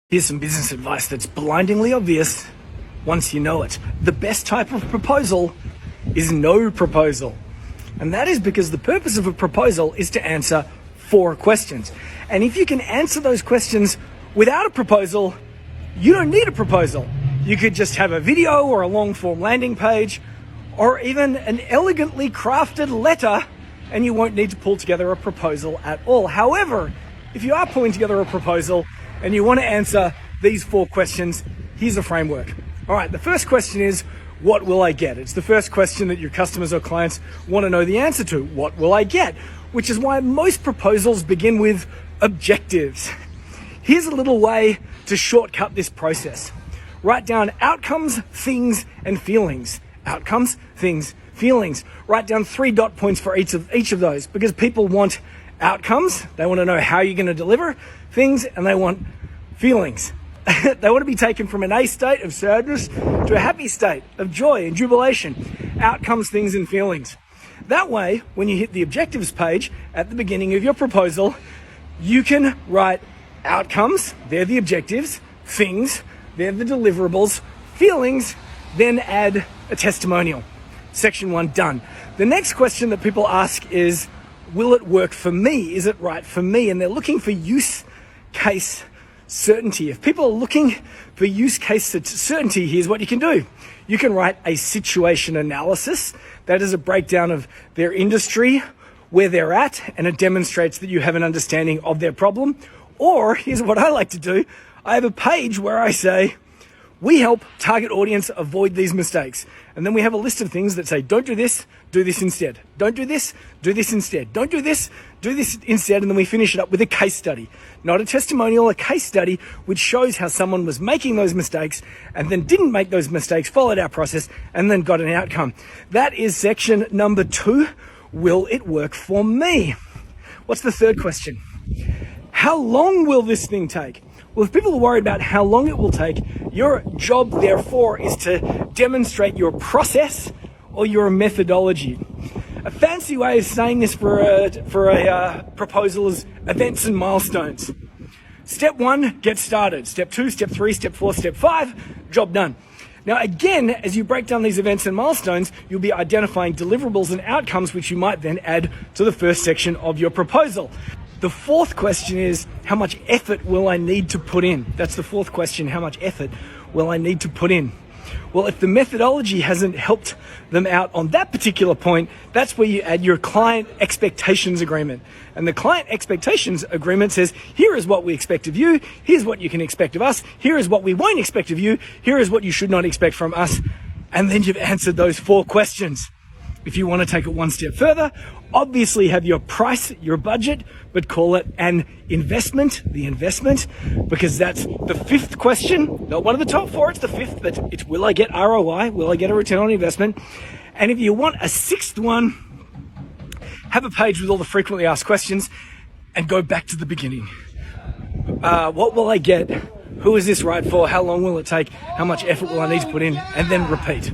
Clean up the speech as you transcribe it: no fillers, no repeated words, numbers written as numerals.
Here's some business advice that's blindingly obvious once you know it. The best type of proposal is no proposal. And that is because the purpose of a proposal is to answer 4 questions. And if you can answer those questions without a proposal, you don't need a proposal. You could just have a video or a long form landing page or even an elegantly crafted letter, and you won't need to pull together a proposal at all. However, if you are pulling together a proposal and you want to answer these 4 questions, here's a framework. All right, the first question is, what will I get? It's the first question that your customers or clients want to know the answer to. What will I get? Which is why most proposals begin with objectives. Here's a little way to shortcut this process. Write down outcomes, things, and feelings. Outcomes, things, feelings. Write down 3 dot points for each of those, because people want outcomes. They want to know how you're going to deliver things, and they want feelings. They want to be taken from an A state of sadness to a happy state of joy and jubilation. Outcomes, things, and feelings. That way, when you hit the objectives page at the beginning of your proposal, you can write outcomes, they're the objectives, things, they're the deliverables, feelings, then add a testimonial. Section 1 done. The next question that people ask is, will it work for me? Is it right for me? And they're looking for use case certainty. If people are looking for use case certainty, here's what you can do. You can write a situation analysis. That is a breakdown of their industry, where they're at, and it demonstrates that you have an understanding of their problem. Or here's what I like to do. I have a page where I say, we help target audience avoid these mistakes. And then we have a list of things that say, don't do this instead. Don't do this instead. Don't do this instead. And then we finish it up with a case study. Not a testimonial, a case study, which shows how someone was making those mistakes and then didn't make those mistakes, followed our process, and then got an outcome. That is section number 2. Will it work for me? What's the third question? How long will this thing take? Well, if people are worried about how long it will take, your job, therefore, is to demonstrate your process or your methodology. A fancy way of saying this for a proposal is events and milestones. Step 1, get started. Step 2, step 3, step 4, step 5, job done. Now, again, as you break down these events and milestones, you'll be identifying deliverables and outcomes, which you might then add to the first section of your proposal. The fourth question is, how much effort will I need to put in? That's the fourth question, how much effort will I need to put in? Well, if the methodology hasn't helped them out on that particular point, that's where you add your client expectations agreement. And the client expectations agreement says, here is what we expect of you, here's what you can expect of us, here is what we won't expect of you, here is what you should not expect from us. And then you've answered those 4 questions. If you want to take it one step further, obviously have your price, your budget, but call it an investment, the investment, because that's the 5th question, not one of the top 4, it's the 5th, but it's, will I get ROI? Will I get a return on investment? And if you want a 6th one, have a page with all the frequently asked questions and go back to the beginning. What will I get? Who is this right for? How long will it take? How much effort will I need to put in? And then repeat.